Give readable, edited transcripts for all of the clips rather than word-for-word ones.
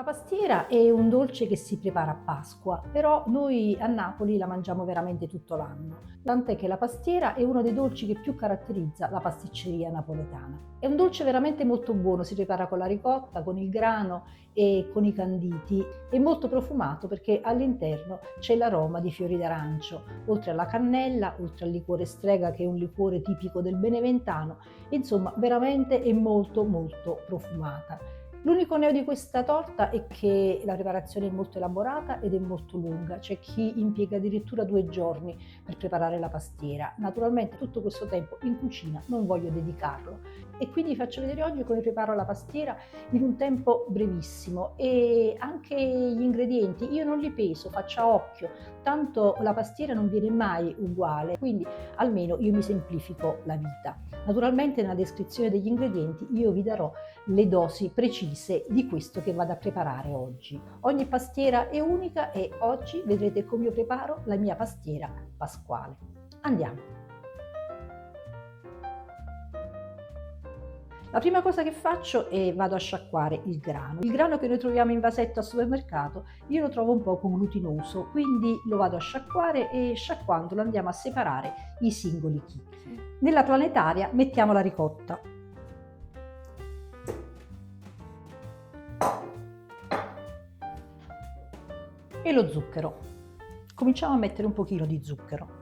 pastiera è un dolce che si prepara a Pasqua, però noi a Napoli la mangiamo veramente tutto l'anno. Tant'è che la pastiera è uno dei dolci che più caratterizza la pasticceria napoletana. È un dolce veramente molto buono, si prepara con la ricotta, con il grano e con i canditi. È molto profumato perché all'interno c'è l'aroma di fiori d'arancio, oltre alla cannella, oltre al liquore strega che è un liquore tipico del Beneventano. Insomma, veramente è molto molto profumata. L'unico neo di questa torta è che la preparazione è molto elaborata ed è molto lunga, c'è chi impiega addirittura 2 giorni per preparare la pastiera. Naturalmente tutto questo tempo in cucina non voglio dedicarlo e quindi vi faccio vedere oggi come preparo la pastiera in un tempo brevissimo e anche gli ingredienti io non li peso, faccio a occhio, tanto la pastiera non viene mai uguale, quindi almeno io mi semplifico la vita. Naturalmente nella descrizione degli ingredienti io vi darò le dosi precise di questo che vado a preparare oggi. Ogni pastiera è unica e oggi vedrete come io preparo la mia pastiera pasquale. Andiamo! La prima cosa che faccio è vado a sciacquare il grano. Il grano che noi troviamo in vasetto al supermercato io lo trovo un poco glutinoso, quindi lo vado a sciacquare e sciacquandolo andiamo a separare i singoli chicchi. Nella planetaria mettiamo la ricotta. E lo zucchero. Cominciamo a mettere un pochino di zucchero.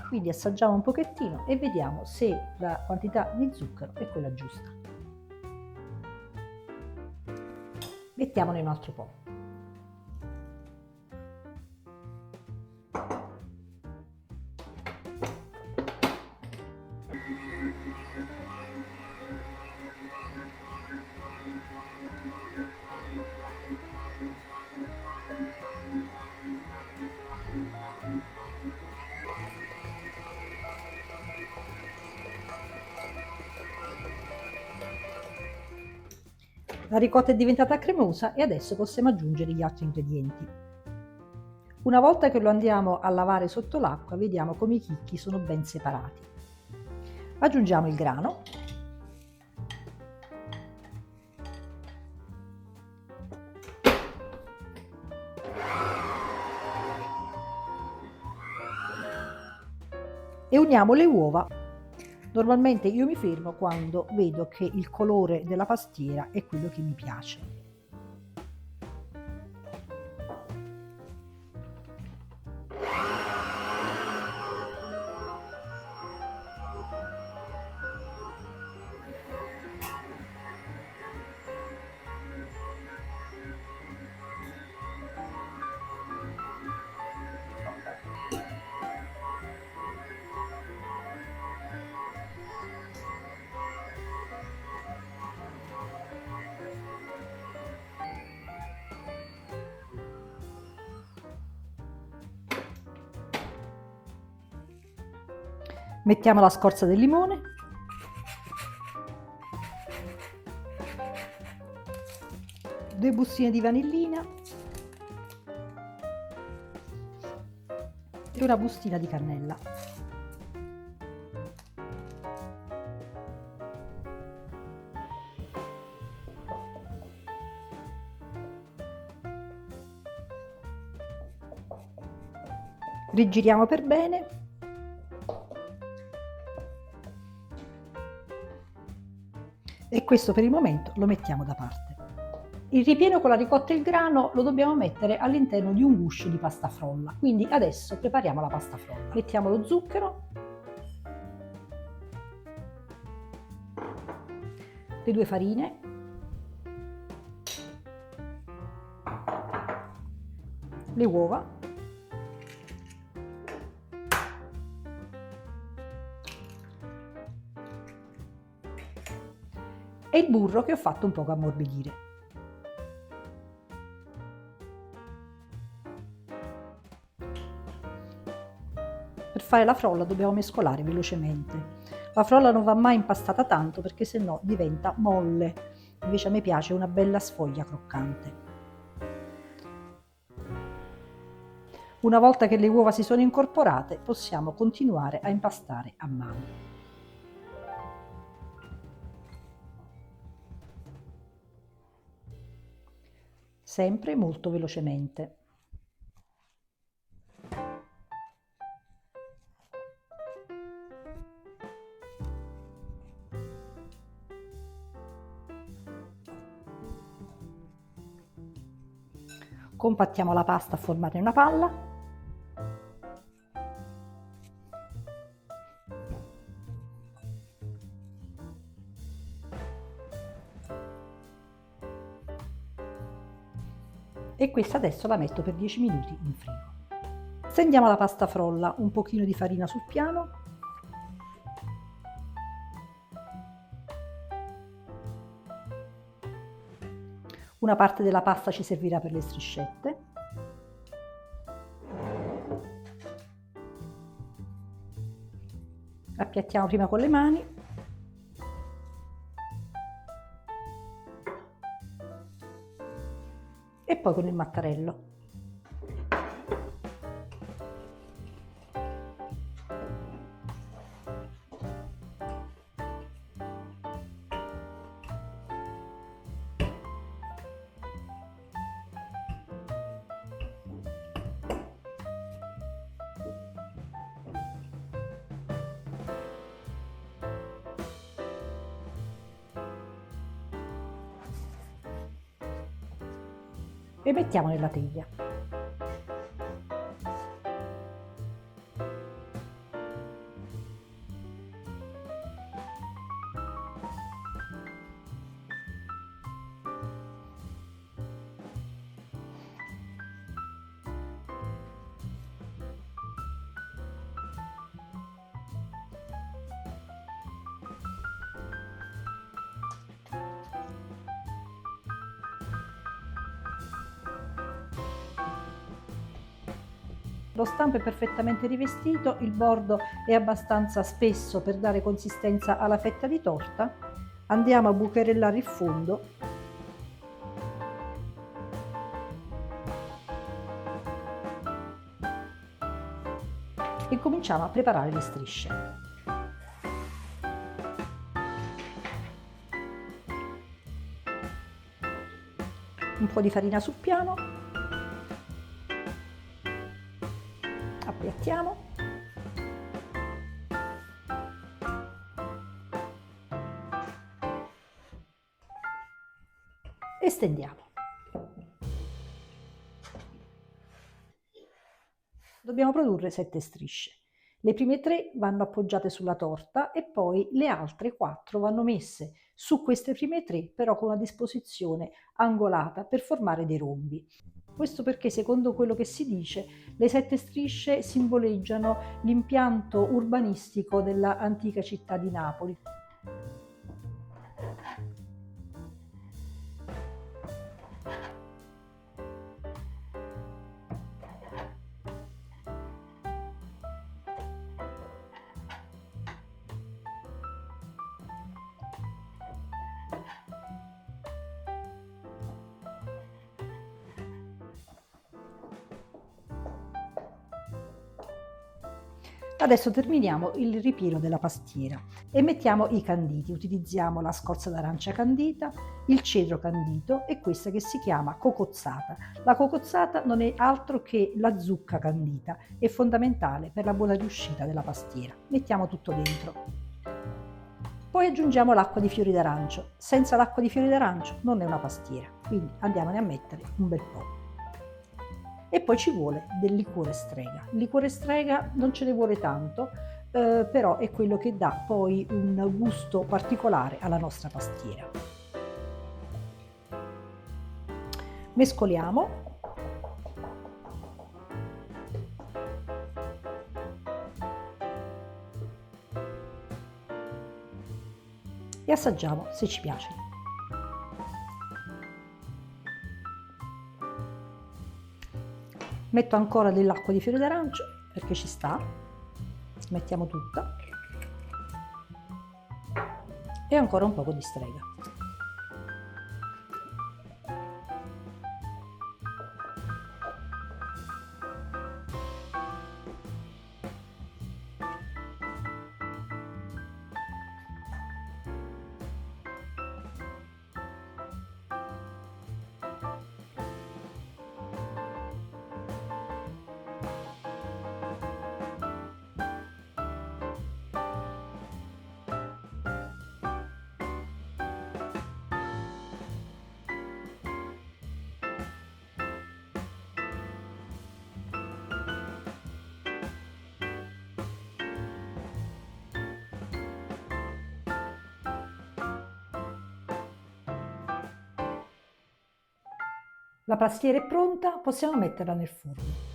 Quindi assaggiamo un pochettino e vediamo se la quantità di zucchero è quella giusta. Mettiamone un altro po'. La ricotta è diventata cremosa e adesso possiamo aggiungere gli altri ingredienti. Una volta che lo andiamo a lavare sotto l'acqua, vediamo come i chicchi sono ben separati. Aggiungiamo il grano. E uniamo le uova. Normalmente io mi fermo quando vedo che il colore della pastiera è quello che mi piace. Mettiamo la scorza del limone, due bustine di vanillina e una bustina di cannella. Rigiriamo per bene. E questo per il momento lo mettiamo da parte. Il ripieno con la ricotta e il grano lo dobbiamo mettere all'interno di un guscio di pasta frolla, quindi adesso prepariamo la pasta frolla. Mettiamo lo zucchero, le 2 farine, le uova, e il burro che ho fatto un poco ammorbidire. Per fare la frolla dobbiamo mescolare velocemente. La frolla non va mai impastata tanto perché sennò diventa molle, invece a me piace una bella sfoglia croccante. Una volta che le uova si sono incorporate, possiamo continuare a impastare a mano. Sempre molto velocemente. Compattiamo la pasta a formare una palla. E questa adesso la metto per 10 minuti in frigo. Stendiamo la pasta frolla, un pochino di farina sul piano. Una parte della pasta ci servirà per le striscette. Appiattiamo prima con le mani. E poi con il mattarello. E mettiamo nella teglia. Lo stampo è perfettamente rivestito, il bordo è abbastanza spesso per dare consistenza alla fetta di torta. Andiamo a bucherellare il fondo e cominciamo a preparare le strisce. Un po' di farina sul piano, appiattiamo e stendiamo. Dobbiamo produrre 7 strisce. Le prime 3 vanno appoggiate sulla torta e poi le altre 4 vanno messe su queste prime 3, però con una disposizione angolata per formare dei rombi. Questo perché, secondo quello che si dice, le 7 strisce simboleggiano l'impianto urbanistico della antica città di Napoli. Adesso terminiamo il ripieno della pastiera e mettiamo i canditi. Utilizziamo la scorza d'arancia candita, il cedro candito e questa che si chiama cocozzata. La cocozzata non è altro che la zucca candita, è fondamentale per la buona riuscita della pastiera. Mettiamo tutto dentro. Poi aggiungiamo l'acqua di fiori d'arancio. Senza l'acqua di fiori d'arancio non è una pastiera, quindi andiamone a mettere un bel po'. E poi ci vuole del liquore strega. Il liquore strega non ce ne vuole tanto, però è quello che dà poi un gusto particolare alla nostra pastiera. Mescoliamo. e assaggiamo se ci piace. Metto ancora dell'acqua di fiore d'arancio perché ci sta, mettiamo tutta e ancora un poco di strega. La pastiera è pronta, possiamo metterla nel forno.